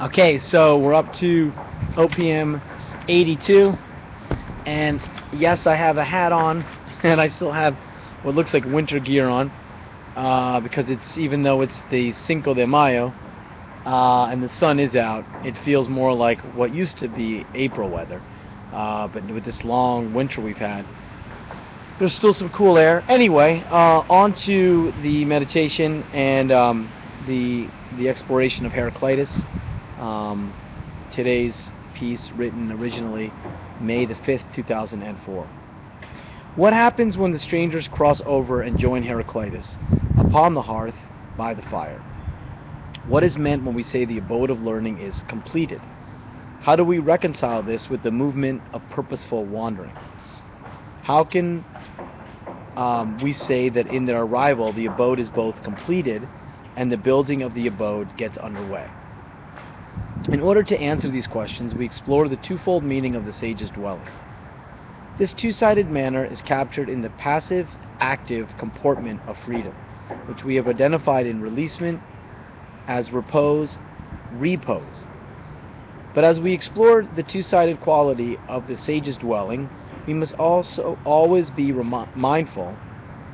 Okay, so we're up to OPM 82, and yes, I have a hat on, and I still have what looks like winter gear on, because even though it's the Cinco de Mayo, and the sun is out, it feels more like what used to be April weather, but with this long winter we've had, there's still some cool air. Anyway, on to the meditation and the exploration of Heraclitus. Today's piece, written originally May the 5th, 2004. What happens when the strangers cross over and join Heraclitus upon the hearth by the fire? What is meant when we say the abode of learning is completed? How do we reconcile this with the movement of purposeful wandering? How can we say that in their arrival the abode is both completed and the building of the abode gets underway? In order to answer these questions, we explore the twofold meaning of the sage's dwelling. This two-sided manner is captured in the passive-active comportment of freedom, which we have identified in releasement as repose. But as we explore the two-sided quality of the sage's dwelling, we must also always be mindful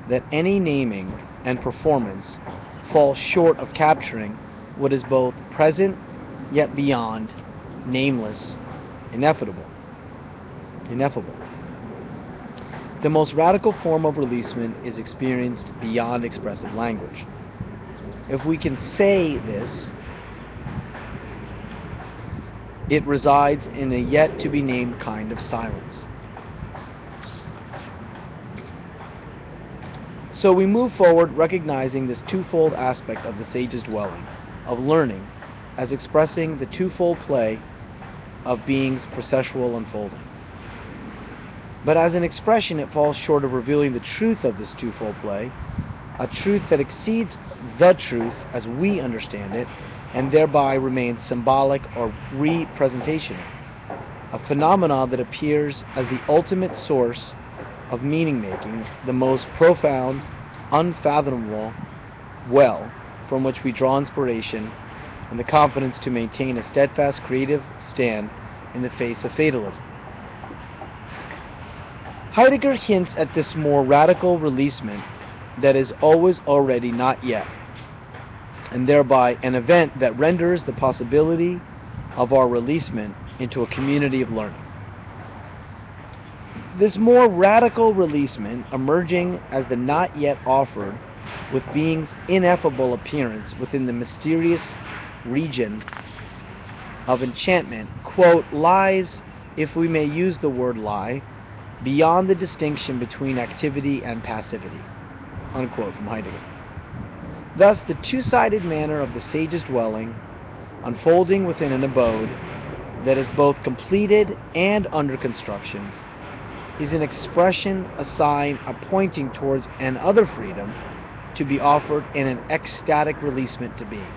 that any naming and performance falls short of capturing what is both present yet beyond, nameless, ineffable. The most radical form of releasement is experienced beyond expressive language. If we can say this, it resides in a yet to be named kind of silence. So we move forward recognizing this twofold aspect of the sage's dwelling, of learning, as expressing the twofold play of being's processual unfolding. But as an expression, it falls short of revealing the truth of this twofold play, a truth that exceeds the truth as we understand it, and thereby remains symbolic or representational, a phenomenon that appears as the ultimate source of meaning-making, the most profound, unfathomable well from which we draw inspiration and the confidence to maintain a steadfast creative stand in the face of fatalism. Heidegger hints at this more radical releasement that is always already not yet, and thereby an event that renders the possibility of our releasement into a community of learning. This more radical releasement, emerging as the not yet offered with being's ineffable appearance within the mysterious region of enchantment, quote, lies, if we may use the word lie, beyond the distinction between activity and passivity, unquote, from Heidegger. Thus, the two-sided manner of the sage's dwelling, unfolding within an abode that is both completed and under construction, is an expression, a sign, a pointing towards an other freedom to be offered in an ecstatic releasement to being.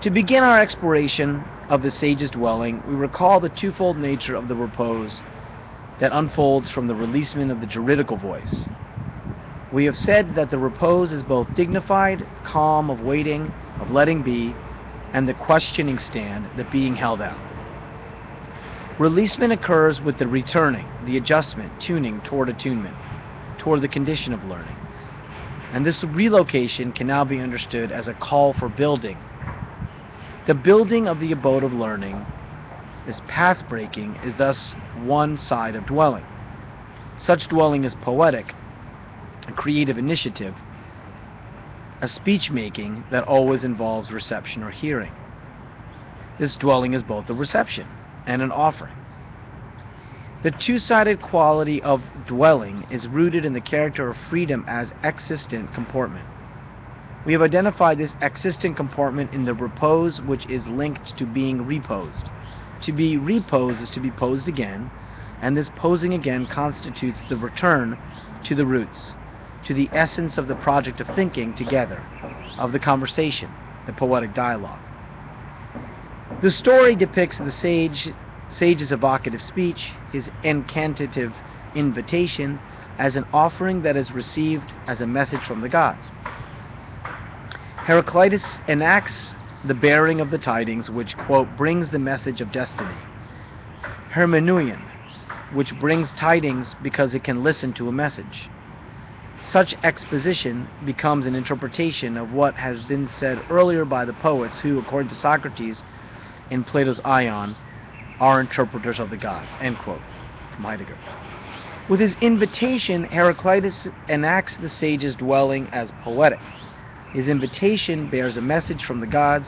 To begin our exploration of the sage's dwelling, we recall the twofold nature of the repose that unfolds from the releasement of the juridical voice. We have said that the repose is both dignified, calm of waiting, of letting be, and the questioning stand, the being held out. Releasement occurs with the returning, the adjustment, tuning toward attunement, toward the condition of learning. And this relocation can now be understood as a call for building. The building of the abode of learning, this path-breaking, is thus one side of dwelling. Such dwelling is poetic, a creative initiative, a speech-making that always involves reception or hearing. This dwelling is both a reception and an offering. The two-sided quality of dwelling is rooted in the character of freedom as existent comportment. We have identified this existent comportment in the repose which is linked to being reposed. To be reposed is to be posed again, and this posing again constitutes the return to the roots, to the essence of the project of thinking together, of the conversation, the poetic dialogue. The story depicts the sage's evocative speech, his incantative invitation, as an offering that is received as a message from the gods. Heraclitus enacts the bearing of the tidings which, quote, brings the message of destiny. Hermeneuon, which brings tidings because it can listen to a message. Such exposition becomes an interpretation of what has been said earlier by the poets who, according to Socrates in Plato's Ion, are interpreters of the gods, end quote, from Heidegger. With his invitation, Heraclitus enacts the sage's dwelling as poetic. His invitation bears a message from the gods,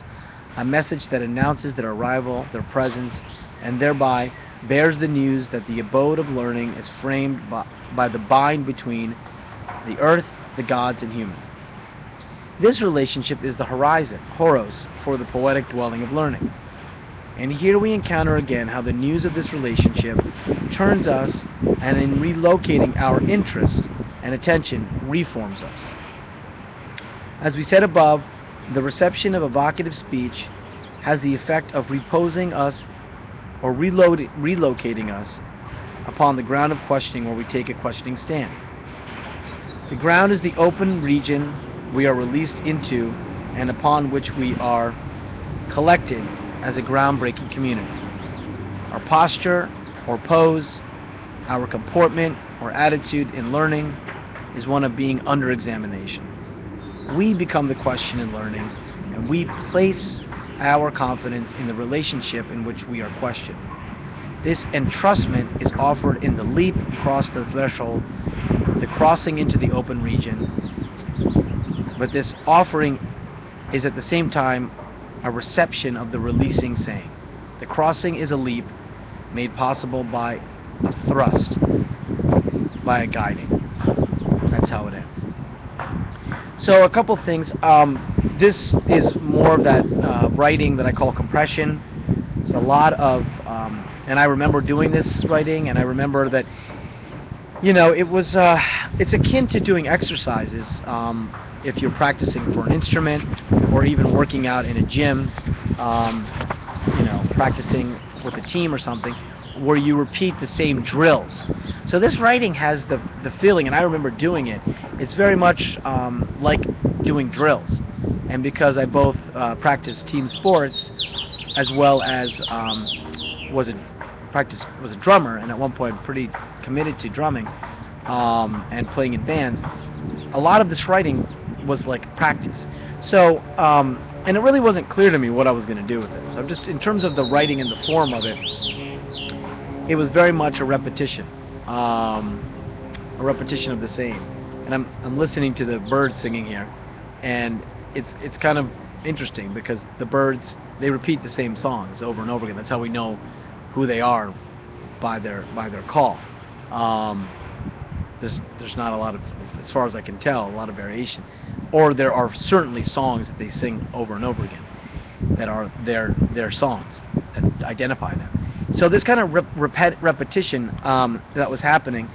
a message that announces their arrival, their presence, and thereby bears the news that the abode of learning is framed by the bind between the earth, the gods, and human. This relationship is the horizon, horos, for the poetic dwelling of learning. And here we encounter again how the news of this relationship turns us, and in relocating our interest and attention, reforms us. As we said above, the reception of evocative speech has the effect of reposing us or relocating us upon the ground of questioning where we take a questioning stand. The ground is the open region we are released into and upon which we are collected as a groundbreaking community. Our posture or pose, our comportment or attitude in learning is one of being under examination. We become the question in learning, and we place our confidence in the relationship in which we are questioned. This entrustment is offered in the leap across the threshold, the crossing into the open region, but this offering is at the same time a reception of the releasing saying. The crossing is a leap made possible by a thrust, by a guiding. That's how it ends. So a couple things. This is more of that writing that I call compression. It's a lot of, and I remember doing this writing, and I remember that, it was, it's akin to doing exercises if you're practicing for an instrument or even working out in a gym, practicing with a team or something, where you repeat the same drills. So this writing has the feeling, and I remember doing it, it's very much like doing drills. And because I both practiced team sports as well as was a drummer, and at one point pretty committed to drumming and playing in bands, a lot of this writing was like practice. So, and it really wasn't clear to me what I was going to do with it. So just in terms of the writing and the form of it, it was very much a repetition of the same. And I'm listening to the birds singing here, and it's kind of interesting because the birds, they repeat the same songs over and over again. That's how we know who they are, by their call. There's not a lot of, as far as I can tell, a lot of variation. Or there are certainly songs that they sing over and over again that are their songs that identify them. So this kind of repetition that was happening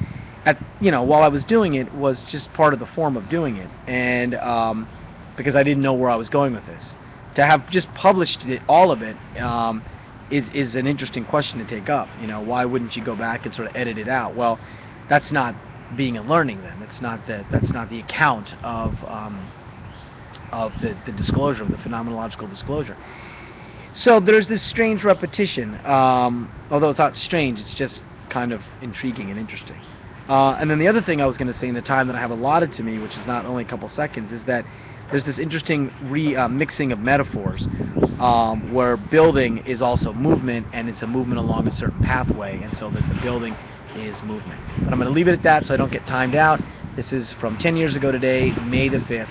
while I was doing it was just part of the form of doing it, and because I didn't know where I was going with this. To have just published it, all of it, is an interesting question to take up. Why wouldn't you go back and sort of edit it out? Well, that's not being a learning then. That's not the account of the disclosure, of the phenomenological disclosure. So there's this strange repetition, although it's not strange, it's just kind of intriguing and interesting. And then the other thing I was going to say in the time that I have allotted to me, which is not only a couple seconds, is that there's this interesting mixing of metaphors where building is also movement, and it's a movement along a certain pathway, and so that the building is movement. But I'm going to leave it at that so I don't get timed out. This is from 10 years ago today, May the 5th,